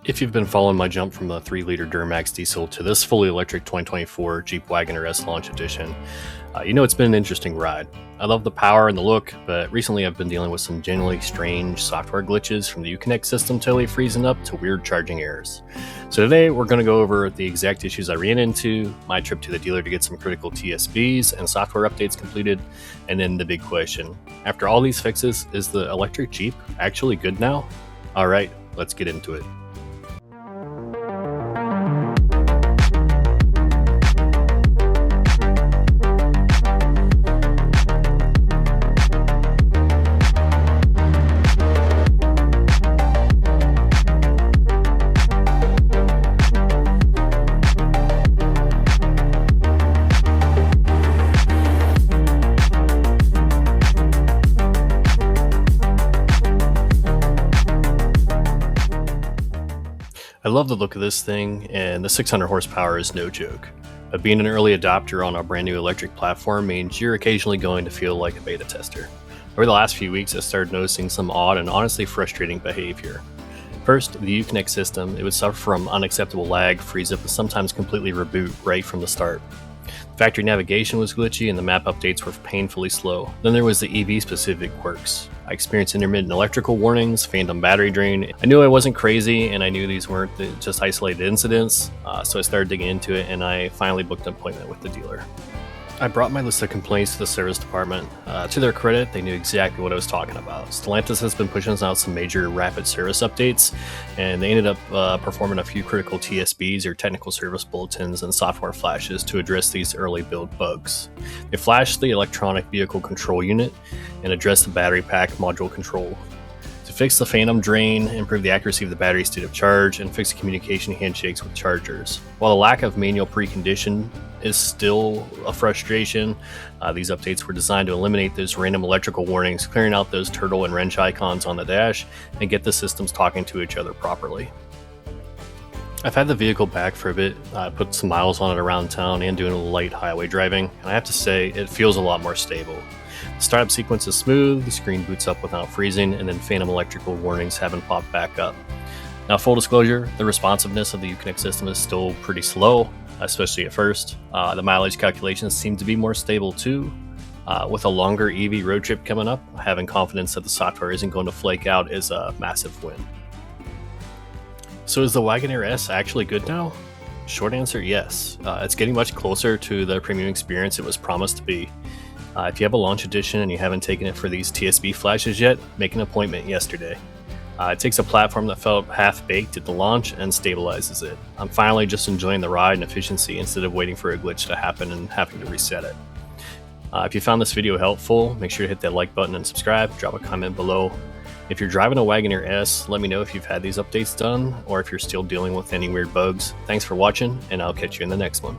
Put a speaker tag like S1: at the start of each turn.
S1: If you've been following my jump from the 3-liter Duramax diesel to this fully electric 2024 Jeep Wagoneer S Launch Edition, you know it's been an interesting ride. I love the power and the look, but recently I've been dealing with some genuinely strange software glitches from the Uconnect system totally freezing up to weird charging errors. So today we're going to go over the exact issues I ran into, my trip to the dealer to get some critical TSBs and software updates completed, and then the big question. After all these fixes, is the electric Jeep actually good now? Alright, let's get into it. I love the look of this thing, and the 600 horsepower is no joke. But being an early adopter on a brand new electric platform means you're occasionally going to feel like a beta tester. Over the last few weeks, I started noticing some odd and honestly frustrating behavior. First, the Uconnect system, it would suffer from unacceptable lag, freeze up, and sometimes completely reboot right from the start. Factory navigation was glitchy and the map updates were painfully slow. Then there was the EV-specific quirks. I experienced intermittent electrical warnings, phantom battery drain. I knew I wasn't crazy and I knew these weren't just isolated incidents, so I started digging into it and I finally booked an appointment with the dealer. I brought my list of complaints to the service department. To their credit, they knew exactly what I was talking about. Stellantis has been pushing out some major rapid service updates, and they ended up performing a few critical TSBs or technical service bulletins and software flashes to address these early build bugs. They flashed the electronic vehicle control unit and addressed the battery pack module control. To fix the phantom drain, improve the accuracy of the battery state of charge, and fix communication handshakes with chargers. While the lack of manual precondition is still a frustration, these updates were designed to eliminate those random electrical warnings, clearing out those turtle and wrench icons on the dash, and get the systems talking to each other properly. I've had the vehicle back for a bit, put some miles on it around town and doing a little light highway driving, and I have to say it feels a lot more stable. The startup sequence is smooth, the screen boots up without freezing, and then phantom electrical warnings haven't popped back up. Now, full disclosure, the responsiveness of the Uconnect system is still pretty slow, especially at first. The mileage calculations seem to be more stable too. With a longer EV road trip coming up, having confidence that the software isn't going to flake out is a massive win. So is the Wagoneer S actually good now? Short answer, yes. It's getting much closer to the premium experience it was promised to be. If you have a launch edition and you haven't taken it for these TSB flashes yet, make an appointment yesterday. It takes a platform that felt half-baked at the launch and stabilizes it. I'm finally just enjoying the ride and efficiency instead of waiting for a glitch to happen and having to reset it. If you found this video helpful, make sure to hit that like button and subscribe, drop a comment below. If you're driving a Wagoneer S, let me know if you've had these updates done or if you're still dealing with any weird bugs. Thanks for watching, and I'll catch you in the next one.